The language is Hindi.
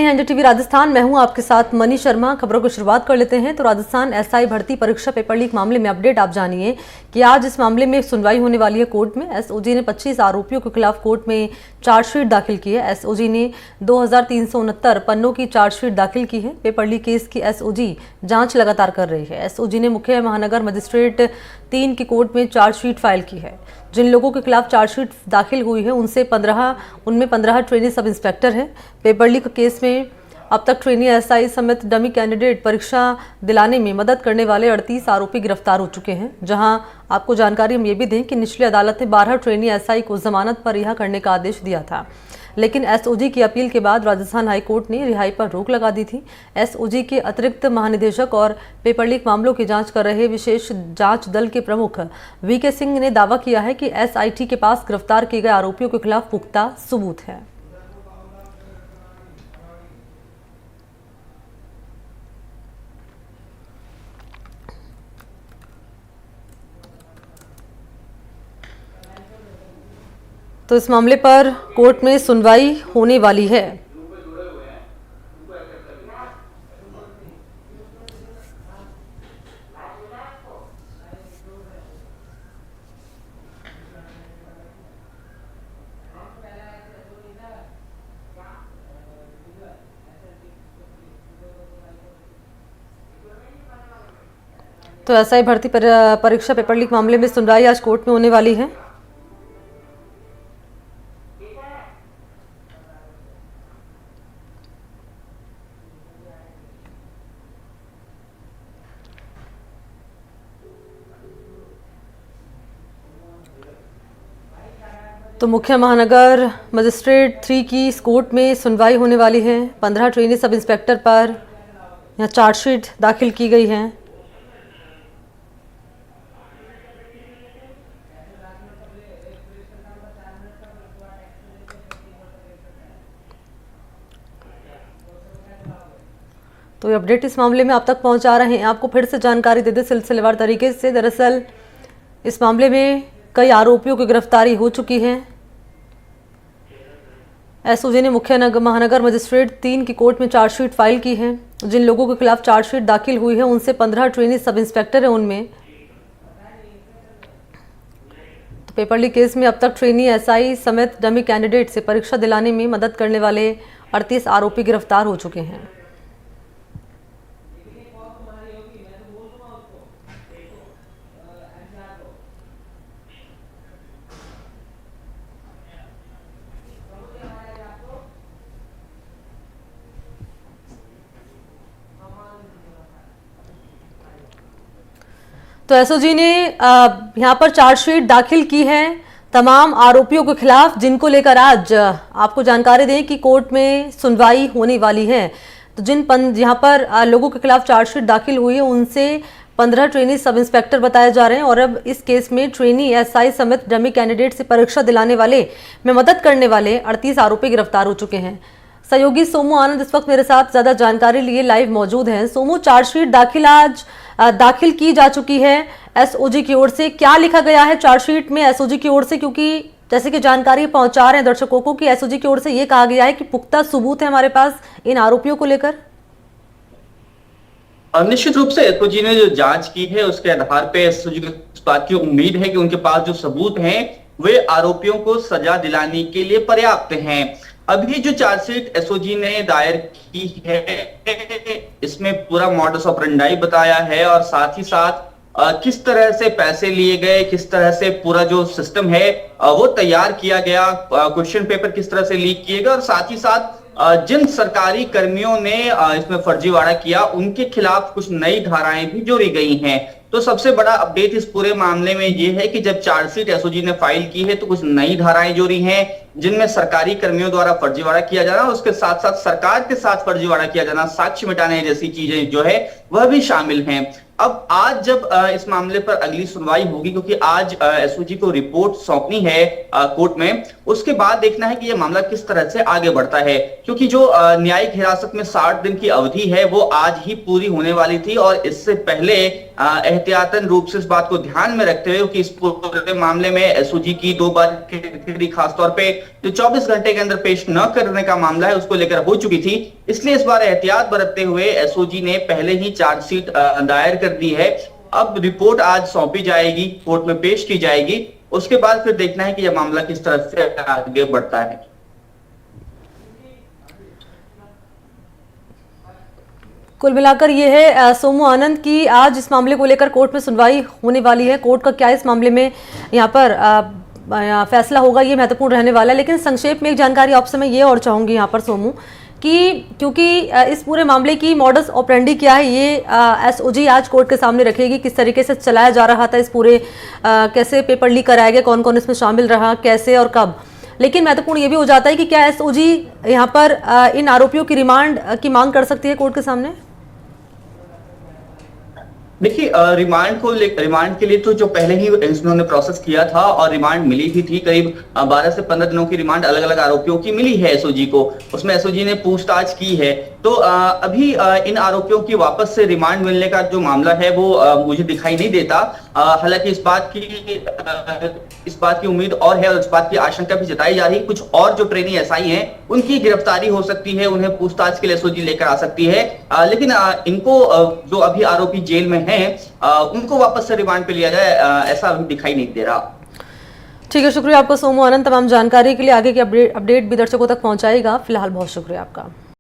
एनडीटीवी राजस्थान, मैं हूं आपके साथ मनी शर्मा। खबरों की शुरुआत कर लेते हैं। तो राजस्थान एसआई भर्ती परीक्षा पेपर लीक मामले में अपडेट आप जानिए कि आज इस मामले में सुनवाई होने वाली है कोर्ट में। एसओजी ने 25 आरोपियों के खिलाफ कोर्ट में चार्जशीट दाखिल की है। एसओजी ने 2369 पन्नों की चार्जशीट दाखिल की है। पेपर लीक केस की एसओजी जांच लगातार कर रही है। एसओजी ने मुख्य महानगर मजिस्ट्रेट 3 की कोर्ट में चार्जशीट फाइल की है। जिन लोगों के खिलाफ चार्जशीट दाखिल हुई है उनमें 15 ट्रेनी सब इंस्पेक्टर हैं। पेपर लीक केस में अब तक ट्रेनी एसआई समेत डमी कैंडिडेट परीक्षा दिलाने में मदद करने वाले 38 आरोपी गिरफ्तार हो चुके हैं। जहां आपको जानकारी हम ये भी दें कि निचली अदालत ने 12 ट्रेनी एसआई को जमानत पर रिहा करने का आदेश दिया था, लेकिन एसओजी की अपील के बाद राजस्थान हाईकोर्ट ने रिहाई पर रोक लगा दी थी। एसओजी के अतिरिक्त महानिदेशक और पेपर लीक मामलों की जांच कर रहे विशेष जांच दल के प्रमुख वीके सिंह ने दावा किया है कि एसआईटी के पास गिरफ्तार किए गए आरोपियों के खिलाफ पुख्ता सबूत है। तो इस मामले पर कोर्ट में सुनवाई होने वाली है। तो एसआई भर्ती परीक्षा पेपर लीक मामले में सुनवाई आज कोर्ट में होने वाली है। तो मुख्य महानगर मजिस्ट्रेट 3 की इस कोर्ट में सुनवाई होने वाली है। 15 ट्रेनी सब इंस्पेक्टर पर यहाँ चार्जशीट दाखिल की गई है। तो ये अपडेट इस मामले में आप तक पहुंचा रहे हैं। आपको फिर से जानकारी दे दें सिलसिलेवार तरीके से। दरअसल इस मामले में कई आरोपियों की गिरफ्तारी हो चुकी है। एसओजी ने मुख्य महानगर मजिस्ट्रेट 3 की कोर्ट में चार्जशीट फाइल की है। जिन लोगों के खिलाफ चार्जशीट दाखिल हुई है उनसे 15 ट्रेनी सब इंस्पेक्टर है उनमें। तो पेपर लीक केस में अब तक ट्रेनी एसआई समेत डमी कैंडिडेट से परीक्षा दिलाने में मदद करने वाले 38 आरोपी गिरफ्तार हो चुके हैं। तो एसओजी ने यहाँ पर चार्जशीट दाखिल की है तमाम आरोपियों के खिलाफ, जिनको लेकर आज आपको जानकारी दें कि कोर्ट में सुनवाई होने वाली है। तो जिन यहाँ पर लोगों के खिलाफ चार्जशीट दाखिल हुई है उनसे 15 ट्रेनी सब इंस्पेक्टर बताए जा रहे हैं। और अब इस केस में ट्रेनी एसआई समेत डमी कैंडिडेट से परीक्षा दिलाने वाले में मदद करने वाले 38 आरोपी गिरफ्तार हो चुके हैं। सहयोगी सोमू आनंद इस वक्त मेरे साथ ज्यादा जानकारी लिए लाइव मौजूद हैं। सोमू, चार्जशीट आज दाखिल की जा चुकी है एसओजी की ओर से। क्या लिखा गया है चार्जशीट में एसओजी की ओर से, क्योंकि जैसे कि जानकारी पहुंचा रहे हैं दर्शकों को कि एसओजी की ओर से ये कहा गया है कि पुख्ता सबूत है हमारे पास इन आरोपियों को लेकर? निश्चित रूप से एसओजी ने जो जांच की है उसके आधार पर एसओजी को इस बात की उम्मीद है कि उनके पास जो सबूत हैं वे आरोपियों को सजा दिलाने के लिए पर्याप्त हैं। अभी जो चार्जशीट एसओजी ने दायर की है इसमें पूरा मॉडस ऑपरेंडाई बताया है और साथ ही साथ किस तरह से पैसे लिए गए, किस तरह से पूरा जो सिस्टम है वो तैयार किया गया, क्वेश्चन पेपर किस तरह से लीक किए गए और साथ ही साथ जिन सरकारी कर्मियों ने इसमें फर्जीवाड़ा किया उनके खिलाफ कुछ नई धाराएं भी जोड़ी गई हैं। तो सबसे बड़ा अपडेट इस पूरे मामले में ये है कि जब चार्जशीट एसओजी ने फाइल की है तो कुछ नई धाराएं जोड़ी हैं जिनमें सरकारी कर्मियों द्वारा फर्जीवाड़ा किया जाना, उसके साथ साथ सरकार के साथ फर्जीवाड़ा किया जाना, साक्ष्य मिटाने जैसी चीजें जो है वह भी शामिल हैं। अब आज जब इस मामले पर अगली सुनवाई होगी, क्योंकि आज एसओजी को रिपोर्ट सौंपनी है कोर्ट में, उसके बाद देखना है कि यह मामला किस तरह से आगे बढ़ता है, क्योंकि जो न्यायिक हिरासत में 60 दिन की अवधि है वो आज ही पूरी होने वाली थी और इससे पहले एहतियातन रूप से इस बात को ध्यान में रखते हुए कि इस पूरे मामले में एसओजी की 2 बार खासतौर पे जो 24 घंटे के अंदर पेश न करने का मामला है उसको लेकर हो चुकी थी, इसलिए इस बार एहतियात बरतते हुए एसओजी ने पहले ही चार्जशीट दायर कर दी है। अब रिपोर्ट आज सौंपी जाएगी, कोर्ट में पेश की जाएगी, उसके बाद फिर देखना है कि यह मामला किस तरह से आगे बढ़ता है। कुल मिलाकर ये है सोमू आनंद की आज इस मामले को लेकर कोर्ट में सुनवाई होने वाली है। कोर्ट का क्या इस मामले में यहाँ पर फैसला होगा, ये महत्वपूर्ण रहने वाला है। लेकिन संक्षेप में एक जानकारी आपसे मैं ये और चाहूंगी यहाँ पर सोमू कि क्योंकि इस पूरे मामले की मॉडस ऑपरेंडी क्या है, ये एसओजी आज कोर्ट के सामने रखेगी। किस तरीके से चलाया जा रहा था इस पूरे कैसे पेपर लीक कराया गया, कौन कौन इसमें शामिल रहा, कैसे और कब। लेकिन महत्वपूर्ण ये भी हो जाता है कि क्या एसओजी यहाँ पर इन आरोपियों की रिमांड की मांग कर सकती है कोर्ट के सामने। देखिए, रिमांड के लिए तो जो पहले ही इन्होंने प्रोसेस किया था और रिमांड मिली भी थी, करीब 12 से 15 दिनों की रिमांड अलग अलग आरोपियों की मिली है एसओजी को। उसमें एसओजी ने पूछताछ की है। तो अभी इन आरोपियों की वापस से रिमांड मिलने का जो मामला है वो मुझे दिखाई नहीं देता। हालांकि इस बात की उम्मीद और है और इस बात की आशंका भी जताई जा रही है कुछ और जो ट्रेनी एसआई हैं उनकी गिरफ्तारी हो सकती है, उन्हें पूछताछ के लिए एसओजी लेकर आ सकती है। लेकिन इनको जो अभी आरोपी जेल में हैं उनको वापस से रिमांड पे लिया जाए, ऐसा अभी दिखाई नहीं दे रहा। ठीक है, शुक्रिया आपका सोमू आनंद। तमाम जानकारी के लिए आगे की अपडेट भी दर्शकों तक पहुंचाएगा। फिलहाल बहुत शुक्रिया आपका।